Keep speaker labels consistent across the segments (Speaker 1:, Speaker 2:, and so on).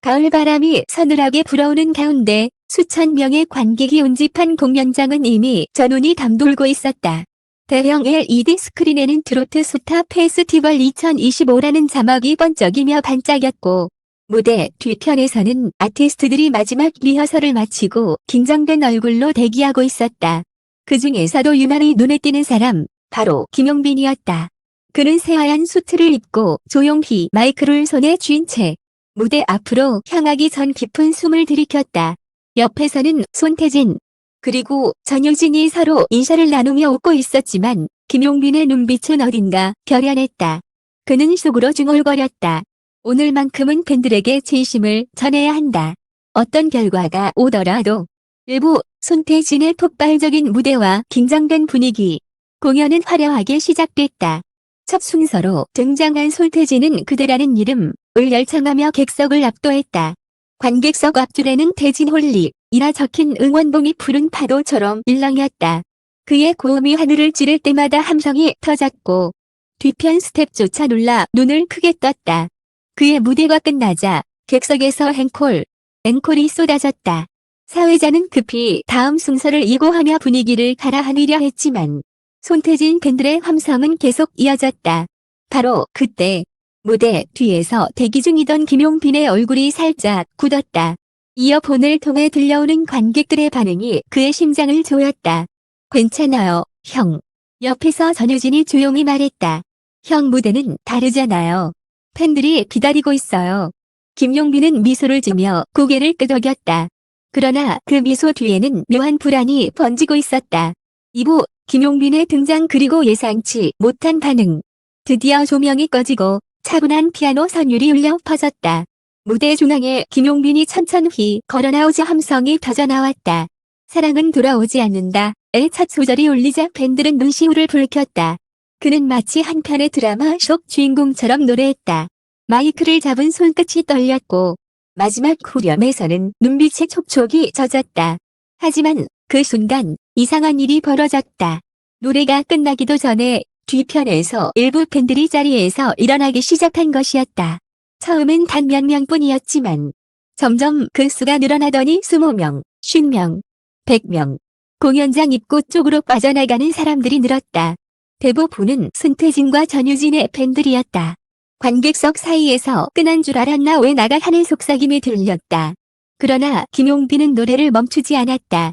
Speaker 1: 가을바람이 서늘하게 불어오는 가운데 수천 명의 관객이 운집한 공연장은 이미 전운이 감돌고 있었다. 대형 LED 스크린에는 트로트 스타 페스티벌 2025라는 자막이 번쩍이며 반짝였고, 무대 뒤편에서는 아티스트들이 마지막 리허설을 마치고 긴장된 얼굴로 대기하고 있었다. 그 중에서도 유난히 눈에 띄는 사람, 바로 김용빈이었다. 그는 새하얀 수트를 입고 조용히 마이크를 손에 쥔 채 무대 앞으로 향하기 전 깊은 숨을 들이켰다. 옆에서는 손태진, 그리고 전효진이 서로 인사를 나누며 웃고 있었지만 김용빈의 눈빛은 어딘가 결연했다. 그는 속으로 중얼거렸다. 오늘만큼은 팬들에게 진심을 전해야 한다. 어떤 결과가 오더라도. 일부 손태진의 폭발적인 무대와 긴장된 분위기. 공연은 화려하게 시작됐다. 첫 순서로 등장한 손태진은 그대라는 이름을 열창하며 객석을 압도했다. 관객석 앞줄에는 태진 홀릭이라 적힌 응원봉이 푸른 파도처럼 일렁였다. 그의 고음이 하늘을 찌를 때마다 함성이 터졌고 뒤편 스텝조차 놀라 눈을 크게 떴다. 그의 무대가 끝나자 객석에서 앵콜이 쏟아졌다. 사회자는 급히 다음 순서를 예고하며 분위기를 가라앉히려 했지만 손태진 팬들의 함성은 계속 이어졌다. 바로 그때 무대 뒤에서 대기 중이던 김용빈의 얼굴이 살짝 굳었다. 이어폰을 통해 들려오는 관객들의 반응이 그의 심장을 조였다. 괜찮아요, 형. 옆에서 전효진이 조용히 말했다. 형 무대는 다르잖아요. 팬들이 기다리고 있어요. 김용빈은 미소를 지며 고개를 끄덕였다. 그러나 그 미소 뒤에는 묘한 불안이 번지고 있었다. 2부 김용빈의 등장 그리고 예상치 못한 반응. 드디어 조명이 꺼지고 차분한 피아노 선율이 울려 퍼졌다. 무대 중앙에 김용빈이 천천히 걸어나오자 함성이 터져나왔다. 사랑은 돌아오지 않는다의 첫 소절이 울리자 팬들은 눈시울을 붉혔다. 그는 마치 한 편의 드라마 속 주인공처럼 노래했다. 마이크를 잡은 손끝이 떨렸고 마지막 후렴에서는 눈빛의 촉촉이 젖었다. 하지만 그 순간 이상한 일이 벌어졌다. 노래가 끝나기도 전에 뒤편에서 일부 팬들이 자리에서 일어나기 시작한 것이었다. 처음엔 단 몇 명뿐이었지만 점점 그 수가 늘어나더니 20명, 50명, 100명. 공연장 입구 쪽으로 빠져나가는 사람들이 늘었다. 대부분은 손태진과 전효진의 팬들이었다. 관객석 사이에서 끝난 줄 알았나 왜 나가 하는 속삭임이 들렸다. 그러나 김용빈은 노래를 멈추지 않았다.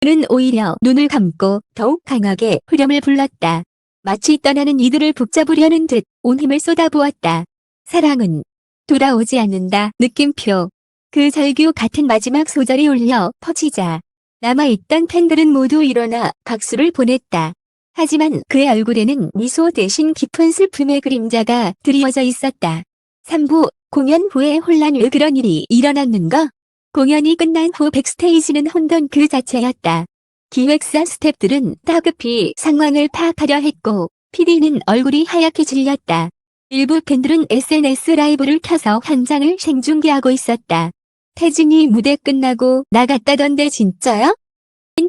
Speaker 1: 그는 오히려 눈을 감고 더욱 강하게 후렴을 불렀다. 마치 떠나는 이들을 붙잡으려는 듯 온 힘을 쏟아부었다. 사랑은 돌아오지 않는다. 느낌표. 그 절규 같은 마지막 소절이 울려 퍼지자 남아있던 팬들은 모두 일어나 박수를 보냈다. 하지만 그의 얼굴에는 미소 대신 깊은 슬픔의 그림자가 드리워져 있었다. 3부 공연 후에 혼란. 왜 그런 일이 일어났는가? 공연이 끝난 후 백스테이지는 혼돈 그 자체였다. 기획사 스태프들은 다급히 상황을 파악하려 했고 PD는 얼굴이 하얗게 질렸다. 일부 팬들은 SNS 라이브를 켜서 현장을 생중계하고 있었다. 태진이 무대 끝나고 나갔다던데 진짜야?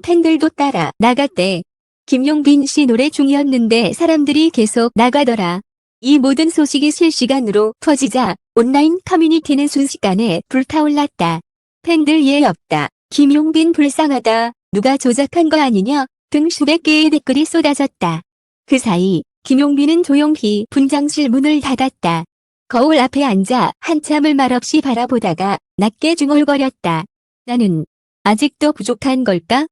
Speaker 1: 팬들도 따라 나갔대. 김용빈 씨 노래 중이었는데 사람들이 계속 나가더라. 이 모든 소식이 실시간으로 퍼지자 온라인 커뮤니티는 순식간에 불타올랐다. 팬들 예 없다. 김용빈 불쌍하다. 누가 조작한 거 아니냐? 등 수백 개의 댓글이 쏟아졌다. 그 사이 김용빈은 조용히 분장실 문을 닫았다. 거울 앞에 앉아 한참을 말없이 바라보다가 낮게 중얼거렸다. 나는 아직도 부족한 걸까?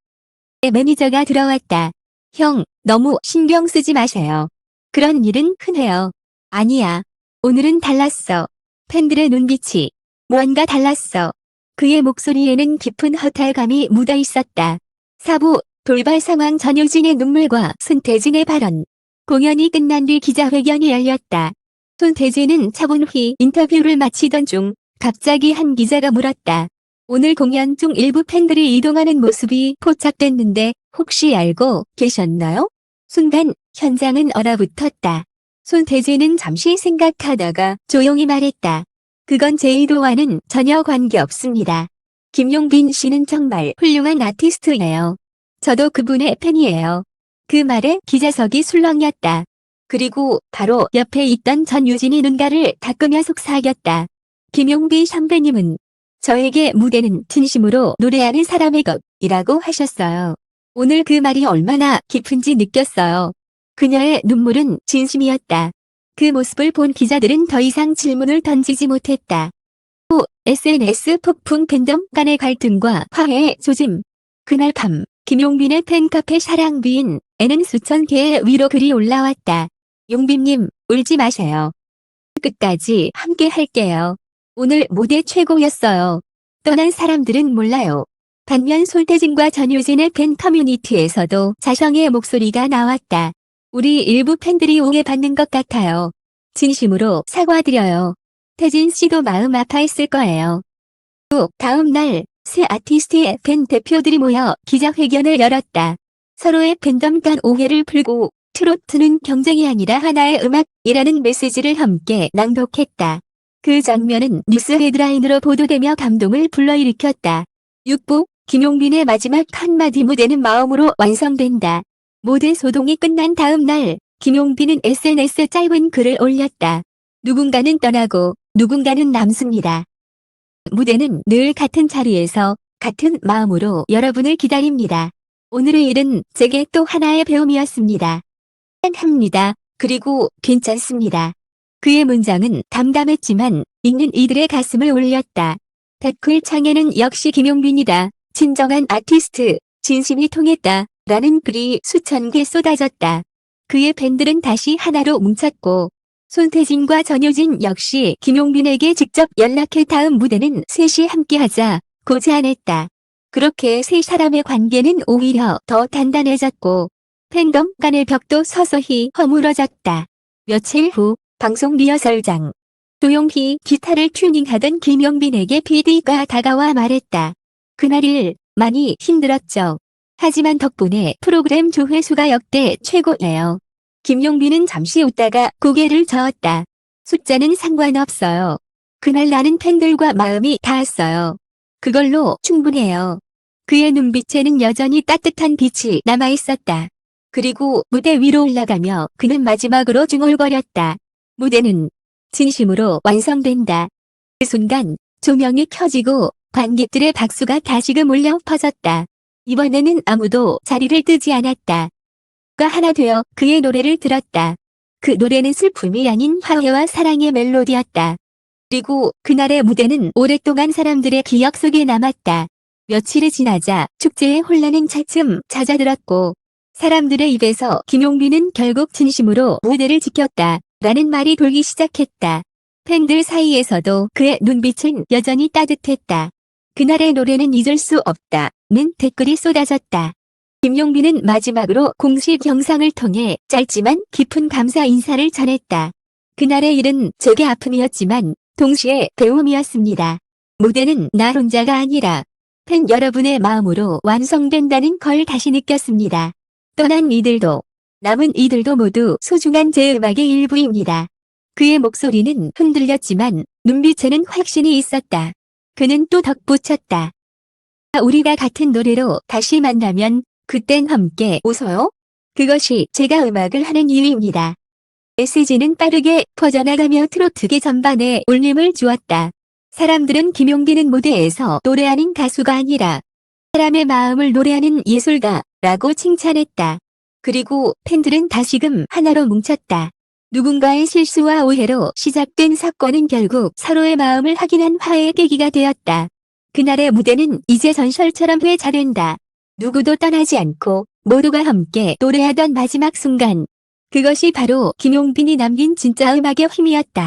Speaker 1: 매니저가 들어왔다. 형, 너무 신경 쓰지 마세요. 그런 일은 흔해요. 아니야. 오늘은 달랐어. 팬들의 눈빛이 뭔가 달랐어. 그의 목소리에는 깊은 허탈감이 묻어 있었다. 4부 돌발 상황. 전효진의 눈물과 손태진의 발언. 공연이 끝난 뒤 기자회견이 열렸다. 손태진은 차분히 인터뷰를 마치던 중 갑자기 한 기자가 물었다. 오늘 공연 중 일부 팬들이 이동하는 모습이 포착됐는데 혹시 알고 계셨나요? 순간 현장은 얼어붙었다. 손태진은 잠시 생각하다가 조용히 말했다. 그건 제 의도와는 전혀 관계없습니다. 김용빈 씨는 정말 훌륭한 아티스트예요. 저도 그분의 팬이에요. 그 말에 기자석이 술렁였다. 그리고 바로 옆에 있던 전유진이 눈가를 닦으며 속삭였다. 김용빈 선배님은 저에게 무대는 진심으로 노래하는 사람의 것이라고 하셨어요. 오늘 그 말이 얼마나 깊은지 느꼈어요. 그녀의 눈물은 진심이었다. 그 모습을 본 기자들은 더 이상 질문을 던지지 못했다. 또 SNS 폭풍 팬덤 간의 갈등과 화해의 조짐. 그날 밤 김용빈의 팬카페 사랑비인에는 수천 개의 위로 글이 올라왔다. 용빈님, 울지 마세요. 끝까지 함께 할게요. 오늘 무대 최고였어요. 떠난 사람들은 몰라요. 반면 손태진과 전효진의 팬 커뮤니티에서도 자성의 목소리가 나왔다. 우리 일부 팬들이 오해받는 것 같아요. 진심으로 사과드려요. 태진 씨도 마음 아파했을 거예요. 또 다음 날 새 아티스트의 팬 대표들이 모여 기자회견을 열었다. 서로의 팬덤 간 오해를 풀고 트로트는 경쟁이 아니라 하나의 음악이라는 메시지를 함께 낭독했다. 그 장면은 뉴스 헤드라인으로 보도되며 감동을 불러일으켰다. 6부 김용빈의 마지막 한마디 무대는 마음으로 완성된다. 모든 소동이 끝난 다음 날 김용빈은 SNS에 짧은 글을 올렸다. 누군가는 떠나고 누군가는 남습니다. 무대는 늘 같은 자리에서 같은 마음으로 여러분을 기다립니다. 오늘의 일은 제게 또 하나의 배움이었습니다. 합니다. 그리고 괜찮습니다. 그의 문장은 담담했지만 읽는 이들의 가슴을 울렸다. 댓글창에는 역시 김용빈이다. 진정한 아티스트. 진심이 통했다. 라는 글이 수천 개 쏟아졌다. 그의 팬들은 다시 하나로 뭉쳤고 손태진과 전효진 역시 김용빈에게 직접 연락해 다음 무대는 셋이 함께하자고 제안했다. 그렇게 세 사람의 관계는 오히려 더 단단해졌고 팬덤 간의 벽도 서서히 허물어졌다. 며칠 후 방송 리허설장. 조용히 기타를 튜닝하던 김용빈에게 PD가 다가와 말했다. 그날 많이 힘들었죠. 하지만 덕분에 프로그램 조회수가 역대 최고예요. 김용빈은 잠시 웃다가 고개를 저었다. 숫자는 상관없어요. 그날 나는 팬들과 마음이 닿았어요. 그걸로 충분해요. 그의 눈빛에는 여전히 따뜻한 빛이 남아있었다. 그리고 무대 위로 올라가며 그는 마지막으로 중얼거렸다. 무대는 진심으로 완성된다. 그 순간 조명이 켜지고 관객들의 박수가 다시금 울려 퍼졌다. 이번에는 아무도 자리를 뜨지 않았다. 가 하나 되어 그의 노래를 들었다. 그 노래는 슬픔이 아닌 화해와 사랑의 멜로디였다. 그리고 그날의 무대는 오랫동안 사람들의 기억 속에 남았다. 며칠이 지나자 축제의 혼란은 차츰 잦아들었고 사람들의 입에서 김용빈은 결국 진심으로 무대를 지켰다 라는 말이 돌기 시작했다. 팬들 사이에서도 그의 눈빛은 여전히 따뜻했다. 그날의 노래는 잊을 수 없다는 댓글이 쏟아졌다. 김용빈은 마지막으로 공식 영상을 통해 짧지만 깊은 감사 인사를 전했다. 그날의 일은 제게 아픔이었지만 동시에 배움이었습니다. 무대는 나 혼자가 아니라 팬 여러분의 마음으로 완성된다는 걸 다시 느꼈습니다. 떠난 이들도 남은 이들도 모두 소중한 제 음악의 일부입니다. 그의 목소리는 흔들렸지만 눈빛에는 확신이 있었다. 그는 또 덧붙였다. 우리가 같은 노래로 다시 만나면 그땐 함께 웃어요? 그것이 제가 음악을 하는 이유입니다. 메시지는 빠르게 퍼져나가며 트로트계 전반에 울림을 주었다. 사람들은 김용빈은 무대에서 노래하는 가수가 아니라 사람의 마음을 노래하는 예술가라고 칭찬했다. 그리고 팬들은 다시금 하나로 뭉쳤다. 누군가의 실수와 오해로 시작된 사건은 결국 서로의 마음을 확인한 화해의 계기가 되었다. 그날의 무대는 이제 전설처럼 회자된다. 누구도 떠나지 않고 모두가 함께 노래하던 마지막 순간. 그것이 바로 김용빈이 남긴 진짜 음악의 힘이었다.